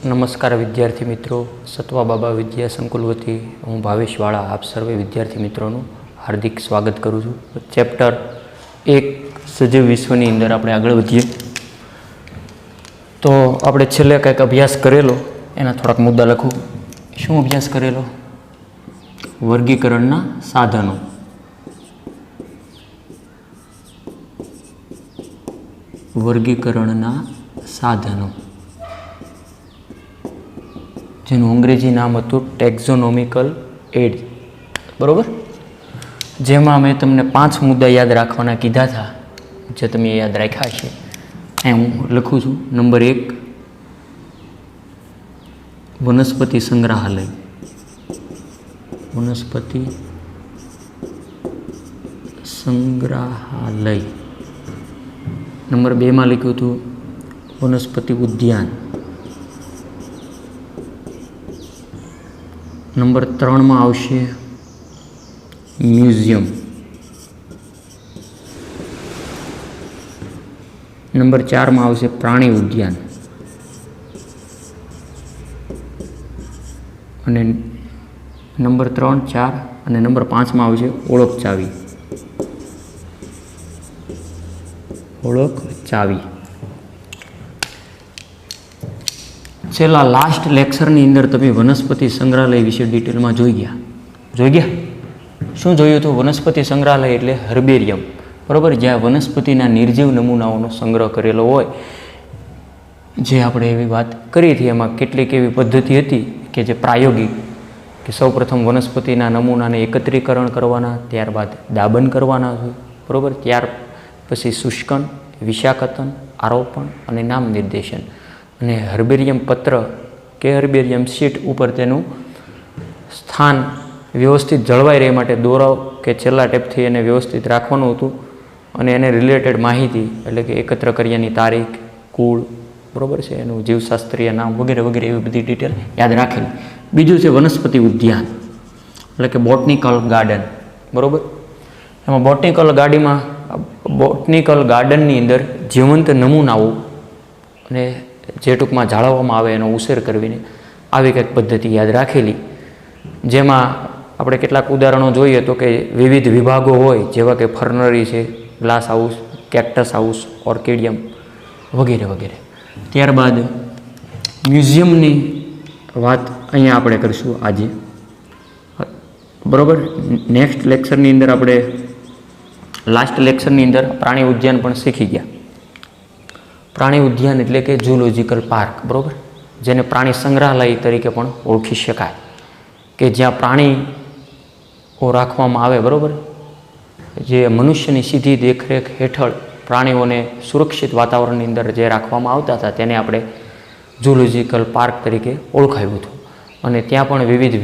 નમસ્કાર વિદ્યાર્થી મિત્રો, સત્વા બાબા વિદ્યા સંકુલ વતી હું ભાવેશ વાળા આપ સર્વે વિદ્યાર્થી મિત્રોનું હાર્દિક સ્વાગત કરું છું. ચેપ્ટર 1 સજીવ વિશ્વની અંદર આપણે આગળ વધીએ. તો આપણે છેલ્લે કંઈક અભ્યાસ કરેલો એના થોડાક મુદ્દા લખું. શું અભ્યાસ કરેલો? વર્ગીકરણના સાધનો. વર્ગીકરણના સાધનો જેનું અંગ્રેજી નામ હતું ટેક્ઝોનોમિકલ એડ. બરાબર? જેમાં મેં તમને 5 મુદ્દા યાદ રાખવાના કીધા હતા, જે તમે યાદ રાખ્યા છે. અહીં હું લખું છું. નંબર 1, વનસ્પતિ સંગ્રહાલય. વનસ્પતિ સંગ્રહાલય. નંબર 2 માં લખ્યું હતું વનસ્પતિ ઉદ્યાન. નંબર 3 માં આવશે મ્યુઝિયમ. નંબર 4 માં આવશે પ્રાણી ઉદ્યાન. અને નંબર 3, 4 અને નંબર 5 માં આવશે ઓળખ ચાવી. ઓળખ ચાવી. છેલ્લા લાસ્ટ લેક્ચરની અંદર તમે વનસ્પતિ સંગ્રહાલય વિશે ડિટેલમાં જોઈ ગયા. શું જોયું હતું? વનસ્પતિ સંગ્રહાલય એટલે હર્બેરિયમ. બરાબર? જ્યાં વનસ્પતિના નિર્જીવ નમૂનાઓનો સંગ્રહ કરેલો હોય, જે આપણે એવી વાત કરી હતી. એમાં કેટલીક એવી પદ્ધતિ હતી કે જે પ્રાયોગિક, કે સૌપ્રથમ વનસ્પતિના નમૂનાને એકત્રીકરણ કરવાના, ત્યારબાદ દાબન કરવાના છે. બરાબર? ત્યાર પછી શુષ્કન, વિષાકતન, આરોપણ અને નામ નિર્દેશન. અને હર્બેરિયમ પત્ર કે હર્બેરિયમ શીટ ઉપર તેનું સ્થાન વ્યવસ્થિત જળવાઈ રહે માટે દોરો કે છેલ્લા ટેપથી એને વ્યવસ્થિત રાખવાનું હતું. અને એને રિલેટેડ માહિતી, એટલે કે એકત્ર કર્યાની તારીખ, કુળ, બરાબર છે, એનું જીવશાસ્ત્રીય નામ વગેરે વગેરે એવી બધી ડિટેલ યાદ રાખેલી. બીજું છે વનસ્પતિ ઉદ્યાન, એટલે કે બોટનિકલ ગાર્ડન. બરાબર? એમાં બોટનિકલ ગાર્ડનની અંદર જીવંત નમૂનાઓ અને જે ટૂંકમાં જાળવવામાં આવે એનો ઉછેર કરવીને આવી કંઈક પદ્ધતિ યાદ રાખેલી. જેમાં આપણે કેટલાક ઉદાહરણો જોઈએ તો કે વિવિધ વિભાગો હોય, જેવા કે ફર્નરી છે, ગ્લાસ હાઉસ, કેક્ટસ હાઉસ, ઓર્કિડિયમ વગેરે વગેરે. ત્યારબાદ મ્યુઝિયમની વાત અહીંયા આપણે કરીશું આજે. બરાબર? નેક્સ્ટ લેક્ચરની અંદર આપણે લાસ્ટ લેક્ચરની અંદર પ્રાણી ઉદ્યાન પણ શીખી ગયા. પ્રાણી ઉદ્યાન એટલે કે ઝૂલોજિકલ પાર્ક. બરાબર? જેને પ્રાણી સંગ્રહાલય તરીકે પણ ઓળખી શકાય, કે જ્યાં પ્રાણીઓ રાખવામાં આવે. બરાબર? જે મનુષ્યની સીધી દેખરેખ હેઠળ પ્રાણીઓને સુરક્ષિત વાતાવરણની અંદર જે રાખવામાં આવતા હતા, તેને આપણે ઝૂલોજિકલ પાર્ક તરીકે ઓળખાયું હતું. અને ત્યાં પણ વિવિધ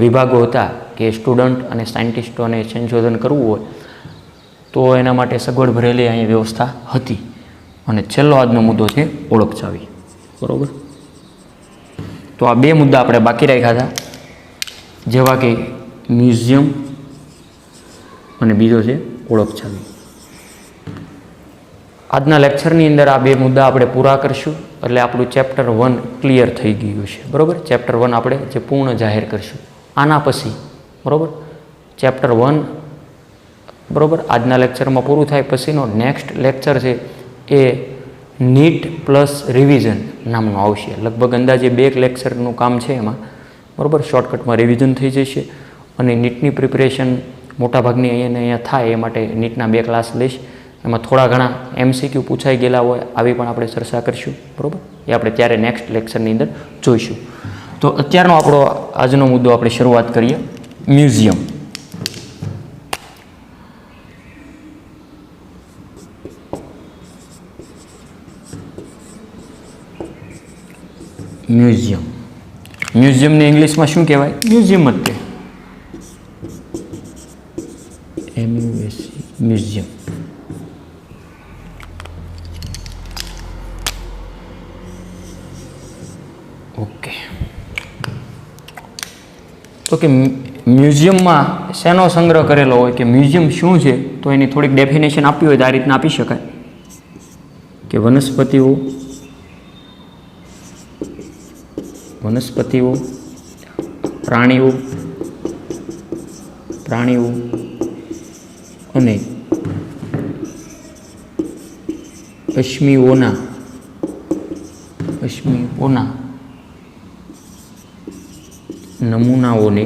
વિભાગો હતા કે સ્ટુડન્ટ અને સાયન્ટિસ્ટોને સંશોધન કરવું હોય તો એના માટે સગવડ ભરેલી અહીં વ્યવસ્થા હતી. અને છેલ્લો આજનો મુદ્દો છે ઓળખ ચાવી. બરાબર? તો આ 2 મુદ્દા આપણે બાકી રાખ્યા હતા, જેવા કે મ્યુઝિયમ અને બીજો છે ઓળખ ચાવી. આજના લેક્ચરની અંદર આ 2 મુદ્દા આપણે પૂરા કરશું એટલે આપણું ચેપ્ટર 1 ક્લિયર થઈ ગયું છે. બરાબર? ચેપ્ટર 1 આપણે જે પૂર્ણ જાહેર કરશું. આના પછી બરાબર ચેપ્ટર 1 બરાબર આજના લેક્ચરમાં પૂરું થાય પછીનો નેક્સ્ટ લેક્ચર છે એ નીટ પ્લસ રિવિઝન નામનું આવશે. લગભગ અંદાજે 2 લેક્ચરનું કામ છે એમાં. બરાબર? શોર્ટકટમાં રિવિઝન થઈ જશે. અને નીટની પ્રિપેરેશન મોટાભાગની અહીંયા થાય એ માટે નીટના 2 ક્લાસ લઈશ. એમાં થોડા ઘણા MCQ પૂછાઈ ગયેલા હોય, આવી પણ આપણે ચર્ચા કરીશું. બરાબર? એ આપણે ત્યારે નેક્સ્ટ લેક્ચરની અંદર જોઈશું. તો અત્યારનો આપણો આજનો મુદ્દો આપણે શરૂઆત કરીએ. મ્યુઝિયમ. મ્યુઝિયમને ઇંગ્લિશમાં શું કહેવાય? મ્યુઝિયમ જ તે. MUSC museum. ઓકે. તો કે મ્યુઝિયમમાં શેનો સંગ્રહ કરેલો હોય, કે મ્યુઝિયમ શું છે, તો એની થોડીક ડેફિનેશન આપવી હોય તો આ રીતના આપી શકાય કે વનસ્પતિઓ વનસ્પતિઓ, પ્રાણીઓ અને અશ્મિઓના નમૂનાઓને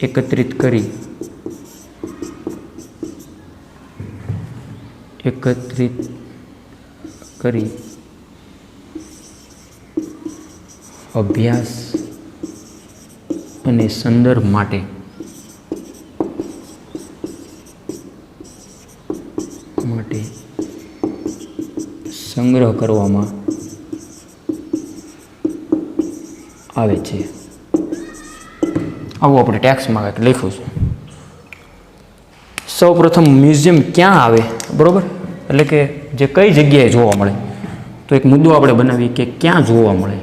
એકત્રિત કરી અભ્યાસ અને સંદર્ભ માટે સંગ્રહ કરવામાં આવે છે. આવું આપણે ટેક્સમાં કંઈક લખ્યું છે. સૌ પ્રથમ મ્યુઝિયમ ક્યાં આવે, બરાબર, એટલે કે જે કઈ જગ્યાએ જોવા મળે. તો એક મુદ્દો આપણે બનાવીએ કે ક્યાં જોવા મળે.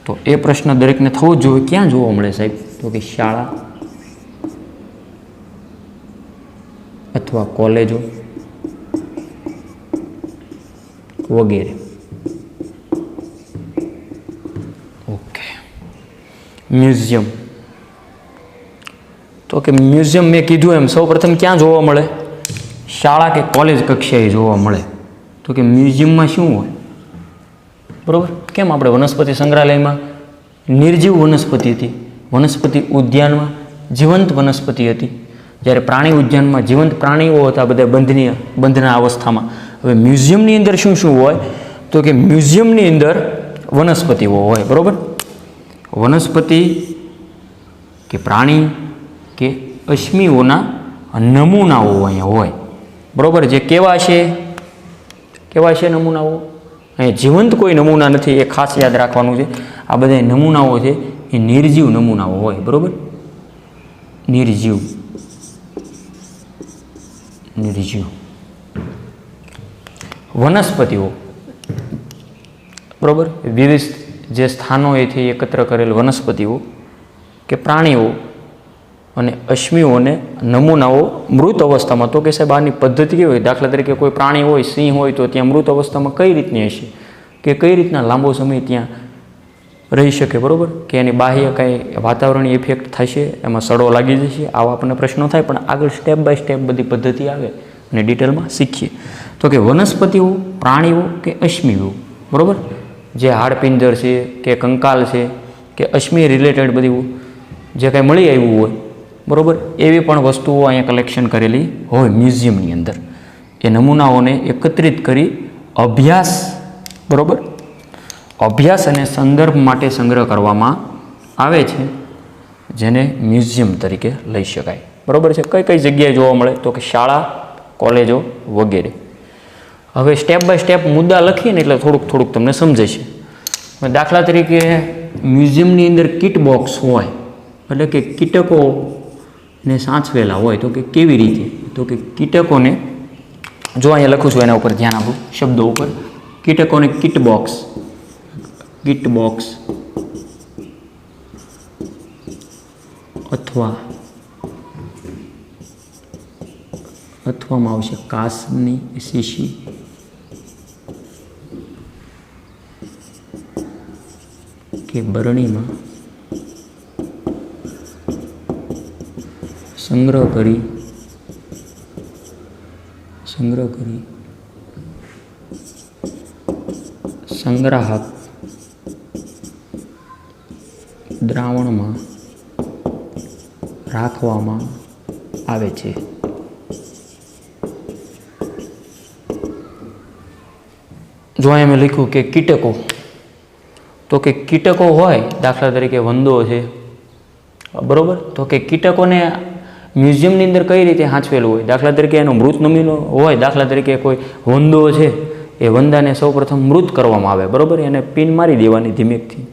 તો એ પ્રશ્ન દરેકને થવો જ જોઈએ, ક્યાં જોવા મળે સાહેબ? તો કે શાળા અથવા કોલેજો વગેરે. ઓકે. મ્યુઝિયમ, તો કે મ્યુઝિયમ મેં કીધું એમ સૌ પ્રથમ ક્યાં જોવા મળે? શાળા કે કોલેજ કક્ષાએ જોવા મળે. તો કે મ્યુઝિયમમાં શું હોય, બરાબર? કેમ આપણે વનસ્પતિ સંગ્રહાલયમાં નિર્જીવ વનસ્પતિ હતી, વનસ્પતિ ઉદ્યાનમાં જીવંત વનસ્પતિ હતી, જ્યારે પ્રાણી ઉદ્યાનમાં જીવંત પ્રાણીઓ હતા, બધા બંધના અવસ્થામાં. હવે મ્યુઝિયમની અંદર શું હોય? તો કે મ્યુઝિયમની અંદર વનસ્પતિઓ હોય, બરાબર? વનસ્પતિ કે પ્રાણી કે અશ્મિઓના નમૂનાઓ અહીંયા હોય, બરાબર? જે કેવા છે નમૂનાઓ? અહીંયા જીવંત કોઈ નમૂના નથી, એ ખાસ યાદ રાખવાનું છે. આ બધા નમૂનાઓ છે એ નિર્જીવ નમૂનાઓ હોય, બરાબર? નિર્જીવ વનસ્પતિઓ, બરાબર? વિવિધ જે સ્થાનોએથી એકત્ર કરેલ વનસ્પતિઓ કે પ્રાણીઓ અને અશ્મિઓને નમૂનાઓ મૃત અવસ્થામાં. તો કે સાહેબ આની પદ્ધતિ કેવી હોય? દાખલા તરીકે કોઈ પ્રાણી હોય, સિંહ હોય, તો ત્યાં મૃત અવસ્થામાં કઈ રીતની હશે, કે કઈ રીતના લાંબો સમય ત્યાં રહી શકે, બરાબર? કે એની બાહ્ય કાંઈ વાતાવરણીય ઇફેક્ટ થશે, એમાં સડો લાગી જશે, આવા આપણને પ્રશ્નો થાય. પણ આગળ સ્ટેપ બાય સ્ટેપ બધી પદ્ધતિ આવે અને ડિટેલમાં શીખીએ. તો કે વનસ્પતિઓ, પ્રાણીઓ કે અશ્મિઓ, બરાબર? જે હાડપિંજર છે કે કંકાલ છે કે અશ્મિ રિલેટેડ બધી જે કાંઈ મળી આવ્યું હોય, બરાબર, એવી પણ વસ્તુઓ અહીંયા કલેક્શન કરેલી હોય મ્યુઝિયમની અંદર. એ નમૂનાઓને એકત્રિત કરી અભ્યાસ, બરાબર, અભ્યાસ અને સંદર્ભ માટે સંગ્રહ કરવામાં આવે છે, જેને મ્યુઝિયમ તરીકે લઈ શકાય, બરાબર છે. કઈ કઈ જગ્યાએ જોવા મળે? તો કે શાળા, કોલેજો વગેરે. હવે સ્ટેપ બાય સ્ટેપ મુદ્દા લખીને એટલે થોડુંક તમને સમજાય છે. દાખલા તરીકે મ્યુઝિયમની અંદર કીટ બોક્સ હોય, એટલે કે કીટકોને સાચવેલા હોય. તો કે કેવી રીતે? તો કે કીટકોને, જો અહીંયા લખું છું એના ઉપર ધ્યાન આપું શબ્દો ઉપર. કીટકોને કીટ બોક્સ અથવામાં આવશે કાચની શીશી કે બરણીમાં સંગ્રહ કરી સંગ્રાહક દ્રાવણમાં રાખવામાં આવે છે. જો અહીંયા મેં લખ્યું કે કીટકો, તો કે કીટકો હોય, દાખલા તરીકે વંદો છે, બરાબર? તો કે કીટકોને મ્યુઝિયમની અંદર કઈ રીતે સાચવેલું હોય? દાખલા તરીકે એનો મૃત નમૂનો હોય, દાખલા તરીકે કોઈ વંદો છે, એ વંદાને સૌપ્રથમ મૃત કરવામાં આવે, બરાબર? એને પિન મારી દેવાની ધીમેકથી,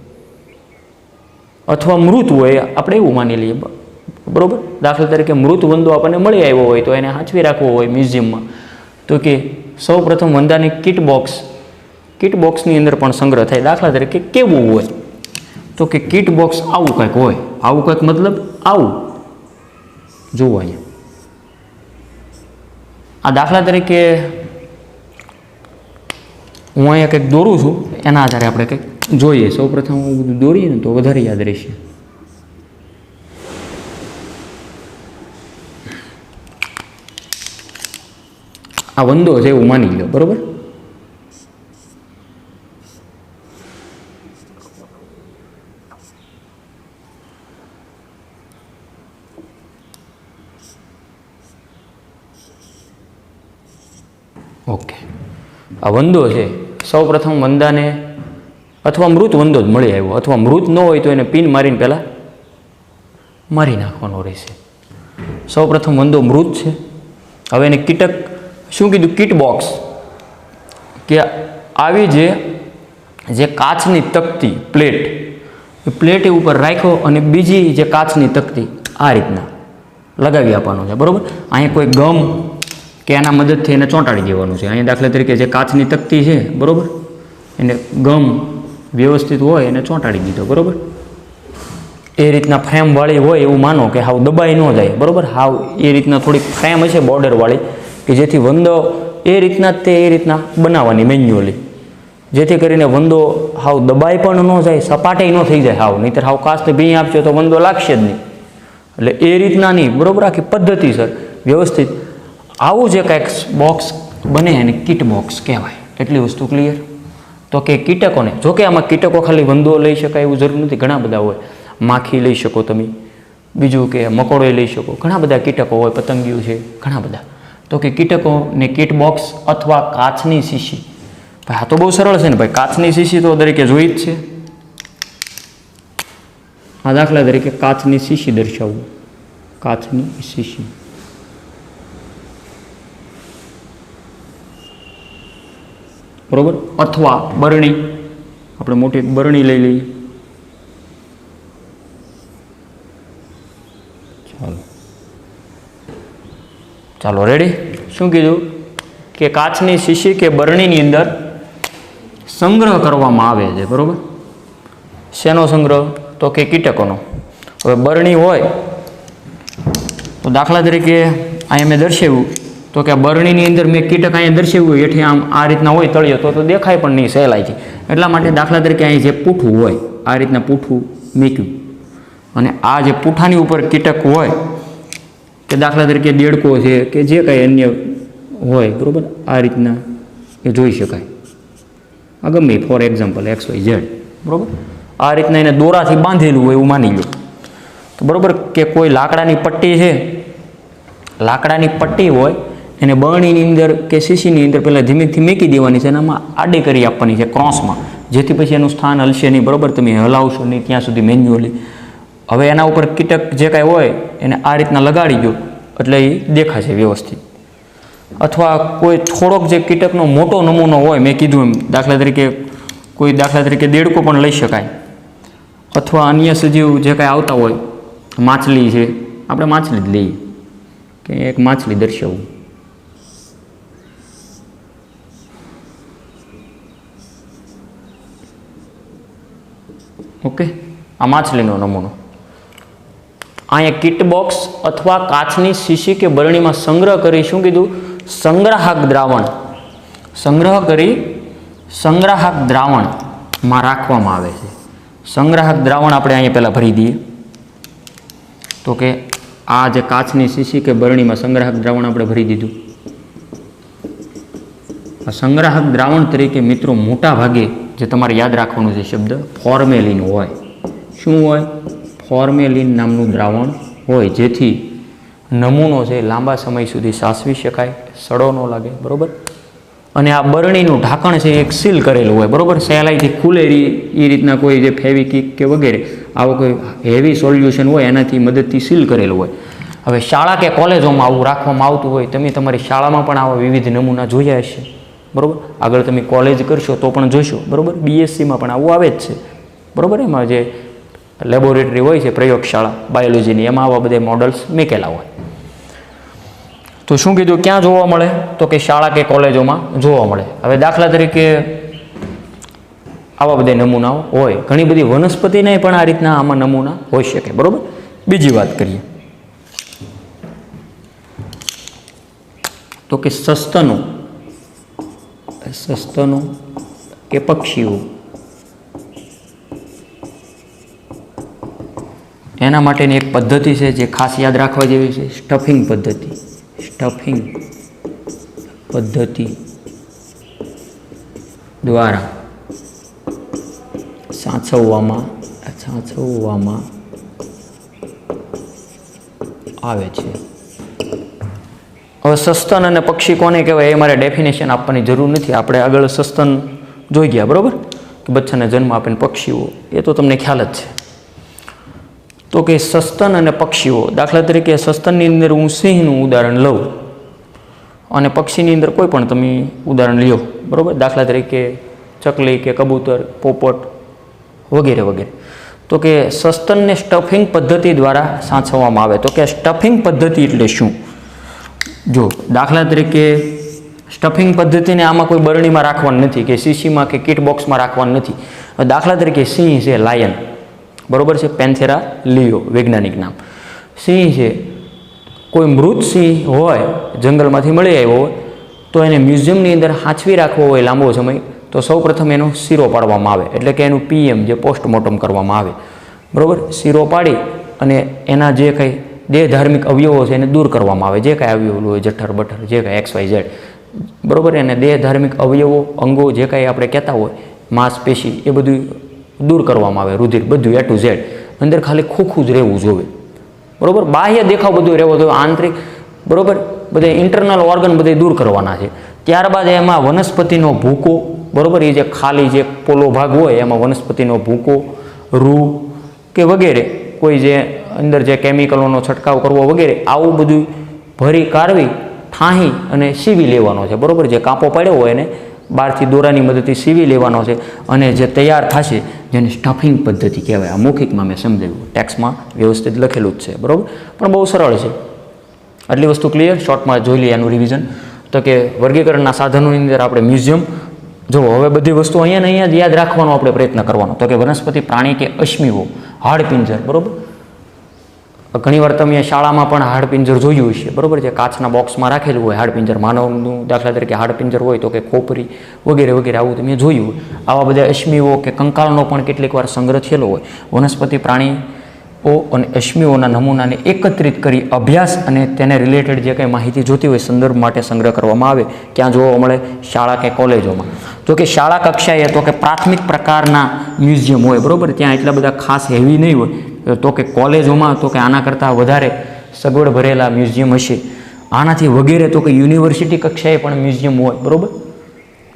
અથવા મૃત હોય આપણે એવું માની લઈએ, બરાબર? દાખલા તરીકે મૃત વંદો આપણને મળી આવ્યો હોય તો એને સાચવી રાખવો હોય મ્યુઝિયમમાં, તો કે સૌપ્રથમ વંદાની કીટ બોક્સની અંદર પણ સંગ્રહ થાય. દાખલા તરીકે કેવું હોય? તો કે કીટ બોક્સ આવું કંઈક હોય. આવું કંઈક મતલબ આવું જુઓ અહીંયા, આ દાખલા તરીકે હું અહીંયા કંઈક દોરું છું, એના આધારે આપણે કંઈક જોઈએ. સૌપ્રથમ હું બધું દોરીએ ને તો વધારે યાદ રહેશે. આ વંદો છે એવું માની લો, બરોબર. ઓકે, આ વંદો છે. સૌ પ્રથમ વંદાને અથવા મૃત વંદો જ મળી આવ્યો, અથવા મૃત ન હોય તો એને પિન મારીને પહેલાં મારી નાખવાનો રહેશે. સૌ પ્રથમ વંદો મૃત છે. હવે એને કીટક શું કીધું? કીટ બોક્સ, કે આવી જે કાચની તકતી પ્લેટ, એ પ્લેટ ઉપર રાખ્યો અને બીજી જે કાચની તકતી આ રીતના લગાવી આપવાનો છે, બરાબર. અહીંયા કોઈ ગમ કે એના મદદથી એને ચોંટાડી દેવાનું છે. અહીંયા દાખલા તરીકે જે કાચની તકતી છે, બરાબર, એને ગમ વ્યવસ્થિત હોય એને ચોંટાડી દીધો, બરાબર. એ રીતના ફ્રેમવાળી હોય એવું માનો કે હાવ દબાઈ ન જાય, બરાબર. હાવ એ રીતના થોડીક ફ્રેમ હશે બોર્ડરવાળી, કે જેથી વંદો એ રીતના એ રીતના બનાવવાની મેન્યુઅલી, જેથી કરીને વંદો હાવ દબાઈ પણ ન જાય, સપાટે ન થઈ જાય હાવ, નહીંતર હાવ કાચને ભીંઈ આપશો તો વંદો લાગશે જ નહીં. એટલે એ રીતના નહીં, બરાબર. આખી પદ્ધતિસર વ્યવસ્થિત આવું જે કાંઈક બોક્સ બને એને કીટ બોક્સ કહેવાય. એટલી વસ્તુ ક્લિયર? તો કે કીટકોને, જોકે આમાં કીટકો ખાલી વંદો લઈ શકાય એવું જરૂર નથી, ઘણા બધા હોય. માખી લઈ શકો તમે, બીજું કે મકોડો લઈ શકો, ઘણા બધા કીટકો હોય, પતંગિયું છે, ઘણા બધા. તો કે કીટકોને કીટ બોક્સ અથવા કાચની શીશી. ભાઈ આ તો બહુ સરળ છે ને ભાઈ, કાચની શીશી તો દરેકે જોઈ જ છે. આ દાખલા તરીકે કાચની શીશી દર્શાવવું, કાચની શીશી. બરોબર. અથવા બરણી, આપણે મોટી બરણી લઈ લઈએ. ચાલો રેડી. શું કીધું? કે કાચની શીશી કે બરણીની અંદર સંગ્રહ કરવામાં આવે છે, બરોબર. શેનો સંગ્રહ? તો કે કીટકોનો. હવે બરણી હોય તો દાખલા તરીકે અહીંયા મેં દર્શાવ્યું તો કે આ બરણીની અંદર મેં કીટક અહીંયા દર્શાવ્યું હોય, એઠી આમ આ રીતના હોય તળિયો તો દેખાય પણ નહીં સહેલાઈથી. એટલા માટે દાખલા તરીકે અહીં જે પૂઠું હોય, આ રીતના પૂઠું મૂક્યું, અને આ જે પૂઠાની ઉપર કીટક હોય, કે દાખલા તરીકે દેડકો છે કે જે કાંઈ અન્ય હોય, બરાબર, આ રીતના એ જોઈ શકાય. આ ગમે ફોર એક્ઝામ્પલ XYZ, બરાબર. આ રીતના એને દોરાથી બાંધેલું હોય એવું માની લો તો, બરાબર. કે કોઈ લાકડાની પટ્ટી છે, લાકડાની પટ્ટી હોય એને બરણીની અંદર કે શીશીની અંદર પહેલાં ધીમેથી મેકી દેવાની છે અને આમાં આડી કરી આપવાની છે ક્રોસમાં, જેથી પછી એનું સ્થાન હલશે નહીં, બરાબર. તમે હલાવશો નહીં ત્યાં સુધી મેન્યુઅલી. હવે એના ઉપર કીટક જે કાંઈ હોય એને આ રીતના લગાડી દો એટલે એ દેખાશે વ્યવસ્થિત. અથવા કોઈ થોડોક જે કીટકનો મોટો નમૂનો હોય, મેં કીધું એમ, દાખલા તરીકે દેડકો પણ લઈ શકાય, અથવા અન્ય સજીવ જે કાંઈ આવતા હોય, માછલી છે, આપણે માછલી જ લઈએ, કે એક માછલી દર્શાવવું. ઓકે, આ માછલીનો નમૂનો. અહીંયા કીટ બોક્સ અથવા કાચની શીશી કે બરણીમાં સંગ્રહ કરી, શું કીધું? સંગ્રાહક દ્રાવણ. સંગ્રહ કરી સંગ્રાહક દ્રાવણમાં રાખવામાં આવે છે. સંગ્રાહક દ્રાવણ આપણે અહીંયા પહેલાં ભરી દઈએ તો કે આ જે કાચની શીશી કે બરણીમાં સંગ્રાહક દ્રાવણ આપણે ભરી દીધું. આ સંગ્રાહક દ્રાવણ તરીકે મિત્રો મોટા ભાગે જે તમારે યાદ રાખવાનું છે શબ્દ ફોર્મેલિન હોય. શું હોય? ફોર્મેલિન નામનું દ્રાવણ હોય, જેથી નમૂનો છે લાંબા સમય સુધી સાચવી શકાય, સડો ન લાગે, બરાબર. અને આ બરણીનું ઢાંકણ છે એક સીલ કરેલું હોય, બરાબર. સહેલાઈથી ખુલે એ રીતના કોઈ જે ફેવિકિક કે વગેરે આવો કોઈ હેવી સોલ્યુશન હોય એનાથી મદદથી સીલ કરેલું હોય. હવે શાળા કે કોલેજોમાં આવું રાખવામાં આવતું હોય, તમે તમારી શાળામાં પણ આવા વિવિધ નમૂના જોયા હશે, બરાબર. આગળ તમે કોલેજ કરશો તો પણ જોશો, બરાબર. BScમાં પણ આવું આવે જ છે, બરાબર. એમાં જે લેબોરેટરી હોય છે, પ્રયોગશાળા બાયોલોજીની, એમાં આવા બધા મોડલ્સ મૂકેલા હોય. તો શું કીધું? ક્યાં જોવા મળે? તો કે શાળા કે કોલેજોમાં જોવા મળે. હવે દાખલા તરીકે આવા બધા નમૂનાઓ હોય, ઘણી બધી વનસ્પતિને પણ આ રીતના આમાં નમૂના હોઈ શકે, બરાબર. બીજી વાત કરીએ, તો કે સસ્તનો કે પક્ષીઓ, એના માટેની એક પદ્ધતિ છે જે ખાસ યાદ રાખવા જેવી છે, સ્ટફિંગ પદ્ધતિ દ્વારા સાચવવામાં આવે છે. હવે સસ્તન અને પક્ષી કોને કહેવાય એ મારે ડેફિનેશન આપવાની જરૂર નથી. આપણે આગળ સસ્તન જોઈ ગયા, બરાબર, કે બચ્ચાને જન્મ આપીને પક્ષીઓ, એ તો તમને ખ્યાલ જ છે. તો કે સસ્તન અને પક્ષીઓ, દાખલા તરીકે સસ્તનની અંદર હું સિંહનું ઉદાહરણ લઉં અને પક્ષીની અંદર કોઈ પણ તમે ઉદાહરણ લ્યો, બરાબર, દાખલા તરીકે ચકલી કે કબૂતર, પોપટ વગેરે વગેરે. તો કે સસ્તનને સ્ટફિંગ પદ્ધતિ દ્વારા સાચવવામાં આવે. તો કે સ્ટફિંગ પદ્ધતિ એટલે શું? જો દાખલા તરીકે સ્ટફિંગ પદ્ધતિને આમાં કોઈ બરણીમાં રાખવાનું નથી કે શીશીમાં કે કિટ બોક્સમાં રાખવાનું નથી. દાખલા તરીકે સિંહ છે, લાયન, બરાબર છે, પેન્થેરા લિયો વૈજ્ઞાનિક નામ. સિંહ છે, કોઈ મૃત સિંહ હોય, જંગલમાંથી મળી આવ્યો હોય, તો એને મ્યુઝિયમની અંદર સાચવી રાખવો હોય લાંબો સમય, તો સૌપ્રથમ એનો શીરો પાડવામાં આવે, એટલે કે એનું PM જે પોસ્ટમોર્ટમ કરવામાં આવે, બરાબર. શીરો પાડી અને એના જે કંઈ દેહ ધાર્મિક અવયવો છે એને દૂર કરવામાં આવે, જે કાંઈ અવયવો હોય, જઠર બઠર જે કાંઈ XYZ, બરાબર. એને દેહ ધાર્મિક અવયવો, અંગો જે કાંઈ આપણે કહેતા હોય, માંસપેશી, એ બધું દૂર કરવામાં આવે, રુધિર બધું A to Z. અંદર ખાલી ખોખું જ રહેવું જોવે, બરાબર. બાહ્ય દેખાવ બધું રહેવો જોઈએ, આંતરિક, બરાબર, બધે ઇન્ટરનલ ઓર્ગન બધે દૂર કરવાના છે. ત્યારબાદ એમાં વનસ્પતિનો ભૂકો, બરાબર, એ જે ખાલી જે પોલો ભાગ હોય એમાં વનસ્પતિનો ભૂકો, રૂ કે વગેરે, કોઈ જે અંદર જે કેમિકલોનો છંટકાવ કરવો વગેરે, આવું બધું ભરી કાઢવી, ઠાંહી અને સીવી લેવાનો છે, બરાબર. જે કાપો પડ્યો હોય એને બહારથી દોરાની મદદથી સીવી લેવાનો છે અને જે તૈયાર થશે જેને સ્ટફિંગ પદ્ધતિ કહેવાય. આ મૌખિકમાં મેં સમજાવ્યું, ટેક્સ્ટમાં વ્યવસ્થિત લખેલું જ છે, બરાબર, પણ બહુ સરળ છે. આટલી વસ્તુ ક્લિયર? શોર્ટમાં જોઈ લઈએ એનું રિવિઝન. તો કે વર્ગીકરણના સાધનોની અંદર આપણે મ્યુઝિયમ, જો હવે બધી વસ્તુ અહીંયા જ યાદ રાખવાનો આપણે પ્રયત્ન કરવાનો. તો કે વનસ્પતિ, પ્રાણી કે અશ્મિઓ, હાડપિંજર, બરાબર. ઘણીવાર તમે શાળામાં પણ હાડપિંજર જોયું હશે, બરાબર, જે કાચના બોક્સમાં રાખેલું હોય હાડપિંજર, માનવનું દાખલા તરીકે હાડપિંજર હોય તો કે ખોપરી વગેરે વગેરે, આવું તમે જોયું હોય. આવા બધા અશ્મિઓ કે કંકાળનો પણ કેટલીક વાર સંગ્રહ થયેલો હોય. વનસ્પતિ, પ્રાણીઓ અને અશ્મિઓના નમૂનાને એકત્રિત કરી અભ્યાસ અને તેને રિલેટેડ જે કંઈ માહિતી જોતી હોય સંદર્ભ માટે સંગ્રહ કરવામાં આવે. ક્યાં જોવા મળે? શાળા કે કોલેજોમાં. જો કે શાળા કક્ષાએ તો કે પ્રાથમિક પ્રકારના મ્યુઝિયમ હોય, બરાબર, ત્યાં એટલા બધા ખાસ હેવી નહીં હોય. તો કે કોલેજોમાં તો કે આના કરતાં વધારે સગવડ ભરેલા મ્યુઝિયમ હશે. આનાથી વગેરે તો કે યુનિવર્સિટી કક્ષાએ પણ મ્યુઝિયમ હોય, બરાબર,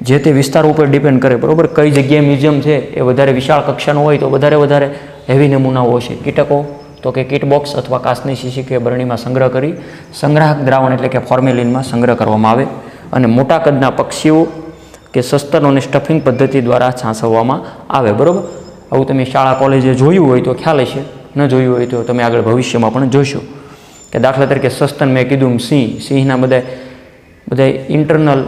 જે તે વિસ્તાર ઉપર ડિપેન્ડ કરે, બરાબર. કઈ જગ્યાએ મ્યુઝિયમ છે એ વધારે વિશાળ કક્ષાનું હોય તો વધારે હેવી નમૂનાઓ હશે. કીટકો તો કે કિટ બોક્સ અથવા કાચની શીશી કે બરણીમાં સંગ્રહ કરી સંગ્રાહક દ્રાવણ એટલે કે ફોર્મેલિનમાં સંગ્રહ કરવામાં આવે. અને મોટા કદના પક્ષીઓ કે સસ્તનોને સ્ટફિંગ પદ્ધતિ દ્વારા સાચવવામાં આવે, બરાબર. આવું તમે શાળા કોલેજે જોયું હોય તો ખ્યાલ હશે, ન જોયું હોય તો તમે આગળ ભવિષ્યમાં પણ જોશો. કે દાખલા તરીકે સસ્તન મેં કીધું, સિંહના બધા ઇન્ટરનલ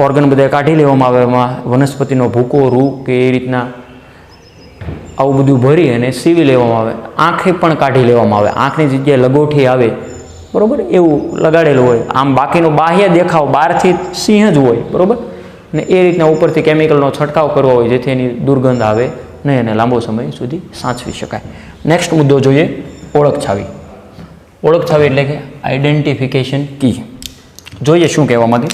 ઓર્ગન બધા કાઢી લેવામાં આવે, એમાં વનસ્પતિનો ભૂકો, રૂ કે એ રીતના આવું બધું ભરી અને સીવી લેવામાં આવે. આંખે પણ કાઢી લેવામાં આવે, આંખની જગ્યાએ લગોઠી આવે, બરાબર, એવું લગાડેલું હોય. આમ બાકીનો બાહ્ય દેખાવ બહારથી સિંહ જ હોય, બરાબર, ને એ રીતના ઉપરથી કેમિકલનો છંટકાવ કરવો હોય જેથી એની દુર્ગંધ આવે નહીં અને લાંબો સમય સુધી સાચવી શકાય. નેક્સ્ટ મુદ્દો જોઈએ, ઓળખ છાવી. ઓળખ છાવી એટલે કે આઈડેન્ટિફિકેશન કી. જોઈએ શું કહેવા માંગે.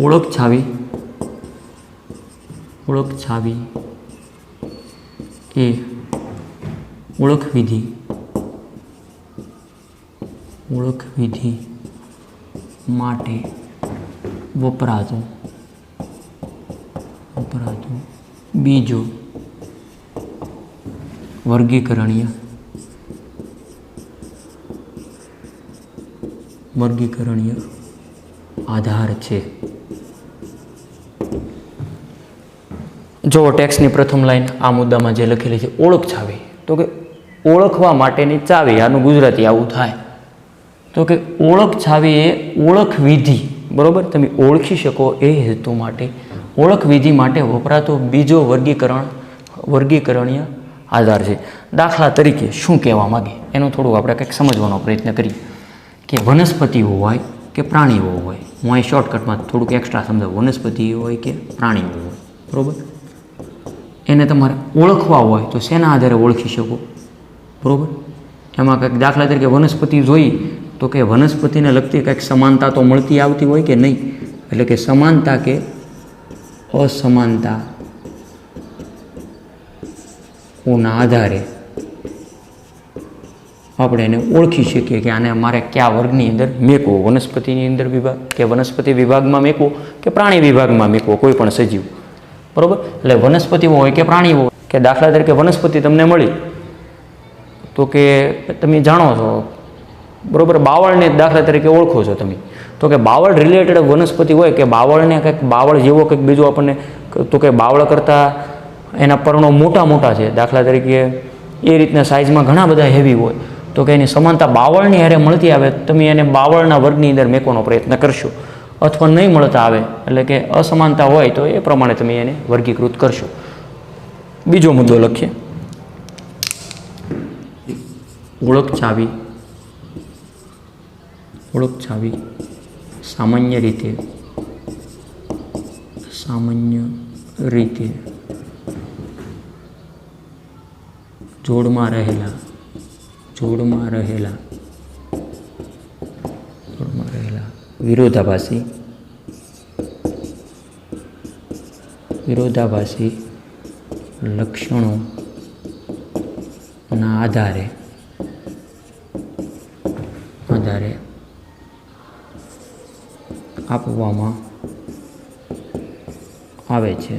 ઓળખ છાવી એ ઓળખ વિધિ માટે વપરાતું બીજો વર્ગીકરણીય આધાર છે. જો ટેક્સ્ટની પ્રથમ લાઈન આ મુદ્દામાં જે લખેલી છે, ઓળખ છાવી, તો કે ઓળખવા માટેની ચાવી, આનું ગુજરાતી આવું થાય. તો કે ઓળખ છાવી એ ઓળખ વિધિ, બરાબર, તમે ઓળખી શકો એ હેતુ માટે ઓળખ વિધિ માટે વપરાતો બીજો વર્ગીકરણીય આધાર છે. દાખલા તરીકે શું કહેવા માગે એનું થોડું આપણે કંઈક સમજવાનો પ્રયત્ન કરીએ. કે વનસ્પતિઓ હોય કે પ્રાણીઓ હોય. હું અહીં શોર્ટકટમાં થોડુંક એક્સ્ટ્રા સમજાવું. વનસ્પતિઓ હોય કે પ્રાણીઓ હોય, બરાબર. એને તમારે ઓળખવા હોય તો શેના આધારે ઓળખી શકો, બરાબર. એમાં કંઈક દાખલા તરીકે વનસ્પતિ જોઈ તો કે વનસ્પતિને લગતી કંઈક સમાનતા તો મળતી આવતી હોય કે નહીં. એટલે કે સમાનતા કે અસમાનતા ઓના આધારે આપણે એને ઓળખી શકીએ કે આને મારે કયા વર્ગની અંદર મેકવો, વનસ્પતિની અંદર વિભાગ કે વનસ્પતિ વિભાગમાં મેકવો કે પ્રાણી વિભાગમાં મેકવો, કોઈ પણ સજીવ, બરાબર. એટલે વનસ્પતિઓ હોય કે પ્રાણીઓ હોય કે દાખલા તરીકે વનસ્પતિ તમને મળી તો કે તમે જાણો છો, બરાબર, બાવળને દાખલા તરીકે ઓળખો છો તમે, તો કે બાવળ રિલેટેડ વનસ્પતિ હોય કે બાવળને કંઈક બાવળ જેવો કંઈક બીજો આપણને, તો કે બાવળ કરતાં એના પર્ણો મોટા મોટા છે દાખલા તરીકે, એ રીતના સાઇઝમાં ઘણા બધા હેવી હોય તો કે એની સમાનતા બાવળની હારે મળતી આવે, તમે એને બાવળના વર્ગની અંદર મેકવાનો પ્રયત્ન કરશો. અથવા નહીં મળતા આવે એટલે કે અસમાનતા હોય તો એ પ્રમાણે તમે એને વર્ગીકૃત કરશો. બીજો મુદ્દો લખીએ. ઓળખ ચાવી સામાન્ય રીતે જોડમાં રહેલા વિરોધાભાસી લક્ષણોના આધારે આપવામાં આવે છે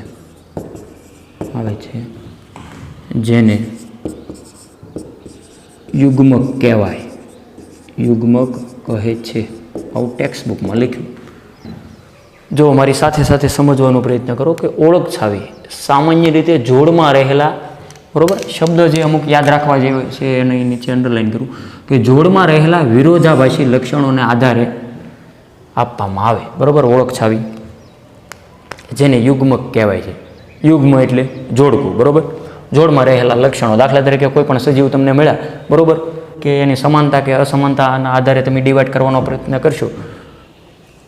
જેને યુગ્મક કહેવાય, યુગ્મક કહે છે. આવું ટેક્સ્ટ બુકમાં લખ્યું. જો મારી સાથે સાથે સમજવાનો પ્રયત્ન કરો કે ઓળખ છાવી સામાન્ય રીતે જોડમાં રહેલા, બરાબર, શબ્દ જે અમુક યાદ રાખવા જેવો છે એને નીચે અંડરલાઈન કરું કે જોડમાં રહેલા વિરોધાભાસી લક્ષણોને આધારે આપવામાં આવે, બરાબર, ઓળખ છાવી જેને યુગ્મક કહેવાય છે. યુગ્મ એટલે જોડકું, બરાબર. જોડમાં રહેલા લક્ષણો દાખલા તરીકે કોઈ પણ સજીવ તમને મળ્યા, બરાબર, કે એની સમાનતા કે અસમાનતાના આધારે તમે ડિવાઈડ કરવાનો પ્રયત્ન કરશો,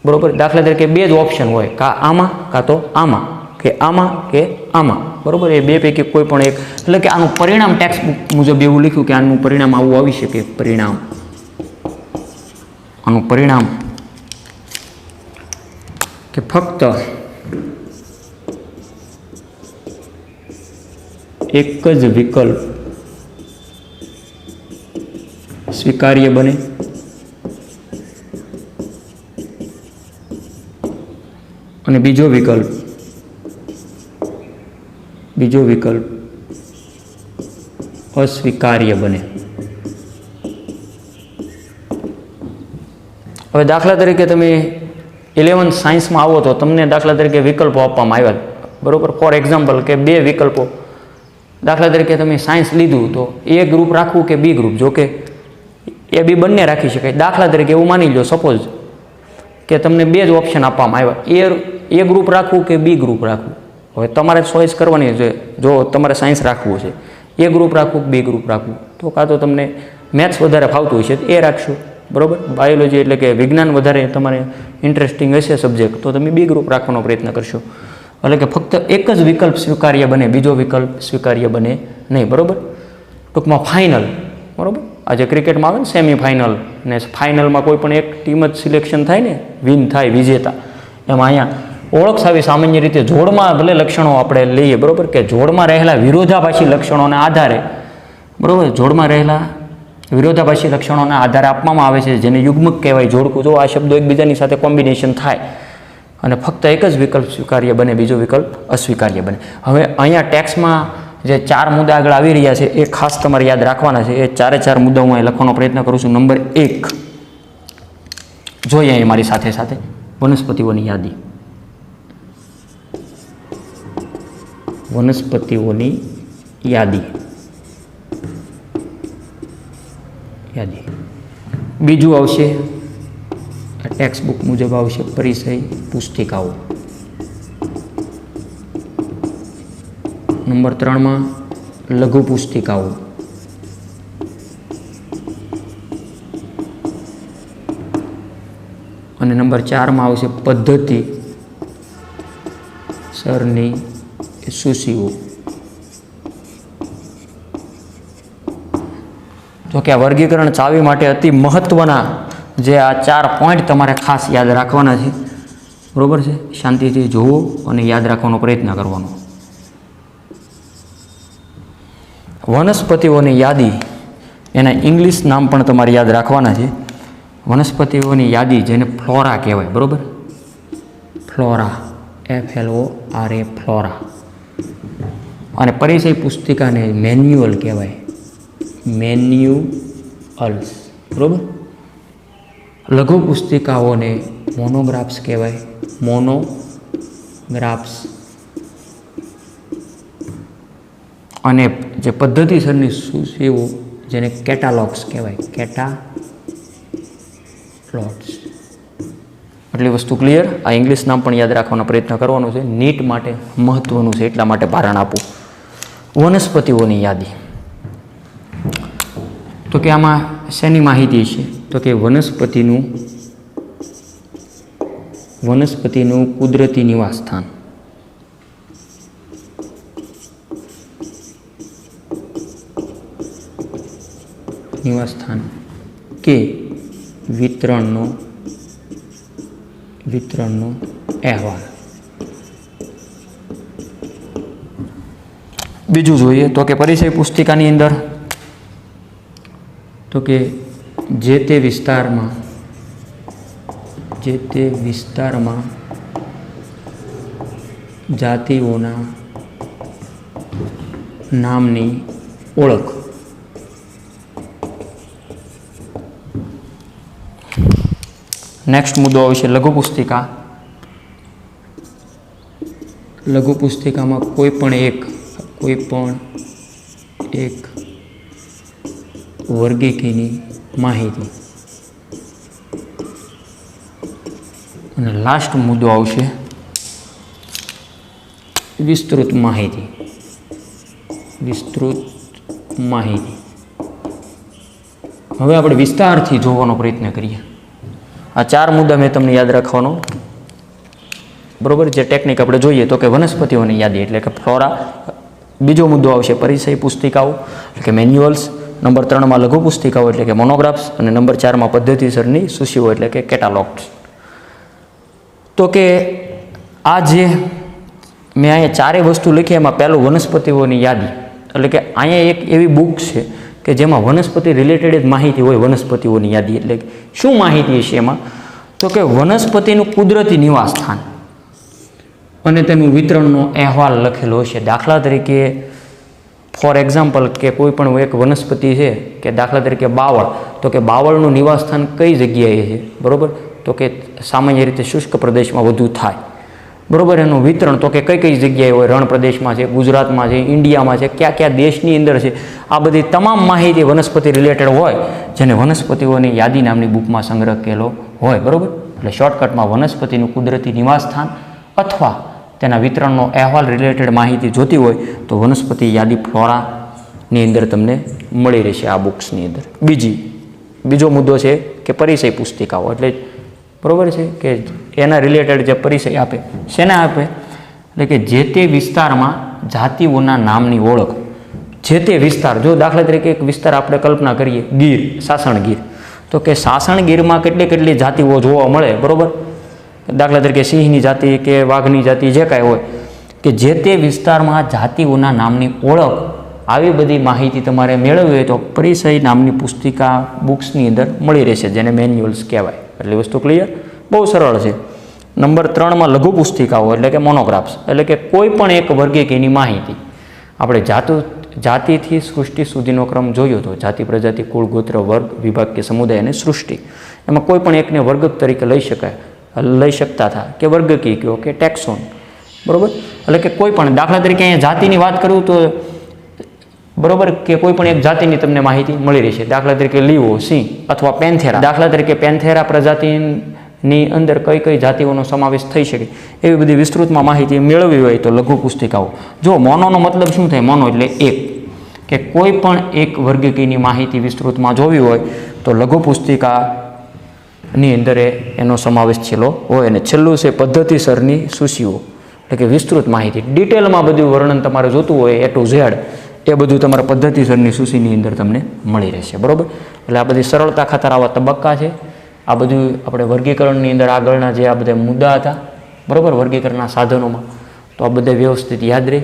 બરાબર. દાખલા તરીકે બે જ ઓપ્શન હોય, કાં આમાં કાં તો આમાં, કે આમાં કે આમાં, બરાબર. એ બે પૈકી કોઈ પણ એક, એટલે કે આનું પરિણામ ટેક્સ્ટ બુક મુજબ એવું લખ્યું કે આનું પરિણામ આવું આવી શકે. આનું પરિણામ કે ફક્ત એક જ વિકલ્પ સ્વીકાર્ય બને અને બીજો વિકલ્પ અસ્વીકાર્ય બને. હવે દાખલા તરીકે તમે 11th સાયન્સમાં આવો તો તમને દાખલા તરીકે વિકલ્પો આપવામાં આવ્યા, બરાબર. ફોર એક્ઝામ્પલ કે બે વિકલ્પો, દાખલા તરીકે તમે સાયન્સ લીધું તો એ ગ્રુપ રાખવું કે બી ગ્રુપ, જો કે એ બી બંને રાખી શકાય. દાખલા તરીકે એવું માની લો, સપોઝ કે તમને બે જ ઓપ્શન આપવામાં આવ્યા, એ ગ્રુપ રાખવું કે બી ગ્રુપ રાખવું. હવે તમારે ચોઈસ કરવાની છે. જો તમારે સાયન્સ રાખવું છે, એ ગ્રુપ રાખવું કે બી ગ્રુપ રાખવું, તો કાં તો તમને મેથ્સ વધારે ફાવતું હશે એ રાખશો, બરાબર. બાયોલોજી એટલે કે વિજ્ઞાન વધારે તમારે ઇન્ટરેસ્ટિંગ હશે સબ્જેક્ટ, તો તમે બી ગ્રુપ રાખવાનો પ્રયત્ન કરશો. એટલે કે ફક્ત એક જ વિકલ્પ સ્વીકાર્ય બને, બીજો વિકલ્પ સ્વીકાર્ય બને નહીં, બરાબર. ટૂંકમાં ફાઇનલ, બરાબર. આજે ક્રિકેટમાં આવે ને સેમિફાઇનલ ને ફાઇનલમાં કોઈ પણ એક ટીમ જ સિલેક્શન થાય ને, વિન થાય, વિજેતા. એમાં અહીંયા ઓળખ છાવી સામાન્ય રીતે જોડમાં ભલે લક્ષણો આપણે લઈએ, બરાબર, કે જોડમાં રહેલા વિરોધાભાસી લક્ષણોના આધારે, બરાબર, જોડમાં રહેલા વિરોધાભાસી લક્ષણોના આધારે આપવામાં આવે છે જેને યુગ્મક કહેવાય, જોડકું. જો આ શબ્દો એકબીજાની સાથે કોમ્બિનેશન થાય અને ફક્ત એક જ વિકલ્પ સ્વીકાર્ય બને, બીજો વિકલ્પ અસ્વીકાર્ય બને. હવે અહીંયા ટેક્સ્ટમાં જે 4 મુદ્દા આગળ આવી રહ્યા છે એ ખાસ તમારે યાદ રાખવાના છે. એ 4 મુદ્દા હું અહીં લખવાનો પ્રયત્ન કરું છું. નંબર 1 જોઈએ અહીં મારી સાથે સાથે વનસ્પતિઓની યાદી. બીજું આવશે ટેક્સ્ટ બુક મુજબ આવશે પરિચય પુસ્તિકાઓ. નંબર 3માં લઘુ પુસ્તિકાઓ. અને નંબર 4માં આવશે પદ્ધતિ સરની સૂચિઓ. જો કે આ વર્ગીકરણ ચાવી માટે અતિ મહત્ત્વના જે આ 4 પોઈન્ટ તમારે ખાસ યાદ રાખવાના છે. બરાબર છે, શાંતિથી જોવો અને યાદ રાખવાનો પ્રયત્ન કરવાનો. વનસ્પતિઓની યાદી, એના ઇંગ્લિશ નામ પણ તમારે યાદ રાખવાના છે. વનસ્પતિઓની યાદી જેને ફ્લોરા કહેવાય. બરાબર, ફ્લોરા, FLORA, ફ્લોરા. અને પરિચય પુસ્તિકાને મેન્યુઅલ કહેવાય, મેન્યુઅલ્સ. બરાબર, લઘુ પુસ્તિકાઓને મોનોગ્રાફ્સ કહેવાય, મોનોગ્રાફ્સ. અને જે પદ્ધતિસરની સૂચિઓ જેને કેટાલોગ્સ કહેવાય, કેટાલોગ્સ. આટલી વસ્તુ ક્લિયર. આ ઇંગ્લિશ નામ પણ યાદ રાખવાનો પ્રયત્ન કરવાનો છે, નીટ માટે મહત્ત્વનું છે એટલા માટે ભારણ આપું. વનસ્પતિઓની યાદી, તો કે આમાં શેની માહિતી છે? તો કે વનસ્પતિનું કુદરતી નિવાસસ્થાન, કે વિતરણનો અહેવાલ. બીજું જોઈએ તો કે પરિચય પુસ્તિકાની અંદર તો કે જે તે વિસ્તારમાં જાતિઓના નામની ઓળખ. નેક્સ્ટ મુદ્દો આવશે લઘુ પુસ્તિકા. લઘુ પુસ્તિકામાં કોઈ પણ એક વર્ગીકીની માહિતી. અને લાસ્ટ મુદ્દો આવશે વિસ્તૃત માહિતી. હવે આપણે વિસ્તારથી જોવાનો પ્રયત્ન કરીએ. આ 4 મુદ્દા મેં તમને યાદ રાખવાનો. બરાબર, જે ટેકનિક આપણે જોઈએ તો કે વનસ્પતિઓની યાદી એટલે કે ફ્લોરા. બીજો મુદ્દો આવશે પરિચય પુસ્તિકાઓ એટલે કે મેન્યુઅલ્સ. નંબર 3માં લઘુ પુસ્તિકાઓ એટલે કે મોનોગ્રાફ્સ. અને નંબર 4માં પદ્ધતિસરની સૂચિઓ એટલે કે કેટાલોગ્સ. તો કે આ જે મેં અહીંયા 4 વસ્તુ લખી એમાં પહેલું વનસ્પતિઓની યાદી એટલે કે અહીંયા એક એવી બુક છે કે જેમાં વનસ્પતિ રિલેટેડ જ માહિતી હોય. વનસ્પતિઓની યાદી એટલે શું માહિતી છે એમાં? તો કે વનસ્પતિનું કુદરતી નિવાસસ્થાન અને તેનું વિતરણનો અહેવાલ લખેલો છે. દાખલા તરીકે ફોર એક્ઝામ્પલ કે કોઈ પણ એક વનસ્પતિ છે કે દાખલા તરીકે બાવળ, તો કે બાવળનું નિવાસસ્થાન કઈ જગ્યાએ છે? બરાબર, તો કે સામાન્ય રીતે શુષ્ક પ્રદેશમાં વધુ થાય. બરાબર, એનું વિતરણ તો કે કઈ કઈ જગ્યાએ હોય? રણ પ્રદેશમાં છે, ગુજરાતમાં છે, ઇન્ડિયામાં છે, કયા કયા દેશની અંદર છે? આ બધી તમામ માહિતી વનસ્પતિ રિલેટેડ હોય જેને વનસ્પતિઓની યાદી નામની બુકમાં સંગ્રહ કરેલો હોય. બરાબર, એટલે શોર્ટકટમાં વનસ્પતિનું કુદરતી નિવાસસ્થાન અથવા તેના વિતરણનો અહેવાલ રિલેટેડ માહિતી જોતી હોય તો વનસ્પતિ યાદી ફ્લોરાની અંદર તમને મળી રહેશે આ બુક્સની અંદર. બીજો મુદ્દો છે કે પરિચય પુસ્તિકાઓ એટલે બરાબર છે કે એના રિલેટેડ જે પરિચય આપે. શેના આપે? એટલે કે જે તે વિસ્તારમાં જાતિઓના નામની ઓળખ. જે તે વિસ્તાર, જો દાખલા તરીકે એક વિસ્તાર આપણે કલ્પના કરીએ, ગીર, સાસણ ગીર, તો કે સાસણ ગીરમાં કેટલી જાતિઓ જોવા મળે. બરાબર, દાખલા તરીકે સિંહની જાતિ કે વાઘની જાતિ જે કાંઈ હોય કે જે તે વિસ્તારમાં જાતિઓના નામની ઓળખ. આવી બધી માહિતી તમારે મેળવવી હોય તો પરિચય નામની પુસ્તિકા બુક્સની અંદર મળી રહેશે જેને મેન્યુઅલ્સ કહેવાય. એટલી વસ્તુ ક્લિયર? બહુ સરળ છે. નંબર 3માં લઘુ પુસ્તિકાઓ એટલે કે મોનોગ્રાફ્સ એટલે કે કોઈ પણ એક વર્ગીકીની માહિતી. આપણે જાતિથી સૃષ્ટિ સુધીનો ક્રમ જોયો તો જાતિ, પ્રજાતિ, કુળ, ગોત્ર, વર્ગ, વિભાગ કે સમુદાય અને સૃષ્ટિ. એમાં કોઈ પણ એકને વર્ગ તરીકે લઈ શકતા હતા કે વર્ગકી કહો કે ટેક્સોન. બરાબર, એટલે કે કોઈ પણ દાખલા તરીકે અહીંયા જાતિની વાત કરું તો બરાબર કે કોઈ પણ એક જાતિની તમને માહિતી મળી રહેશે. દાખલા તરીકે લીવો, સિંહ અથવા પેન્થેરા. દાખલા તરીકે પેન્થેરા પ્રજાતિની અંદર કઈ કઈ જાતિઓનો સમાવેશ થઈ શકે એવી બધી વિસ્તૃતમાં માહિતી મેળવવી હોય તો લઘુ પુસ્તિકાઓ. જો મોનોનો મતલબ શું થાય? મોનો એટલે એક, કે કોઈ પણ એક વર્ગીકીની માહિતી વિસ્તૃતમાં જોવી હોય તો લઘુ પુસ્તિકા ની અંદર એનો સમાવેશ છેલ્લો હોય. અને છેલ્લું છે પદ્ધતિસરની સૂચિઓ, એટલે કે વિસ્તૃત માહિતી. ડિટેલમાં બધું વર્ણન તમારે જોતું હોય A to Z એ બધું તમારા પદ્ધતિસરની સૂચિની અંદર તમને મળી રહેશે. બરાબર, એટલે આ બધી સરળતા ખાતર આવા તબક્કા છે. આ બધું આપણે વર્ગીકરણની અંદર આગળના જે આ બધા મુદ્દા હતા, બરાબર, વર્ગીકરણના સાધનોમાં, તો આ બધા વ્યવસ્થિત યાદ રહે.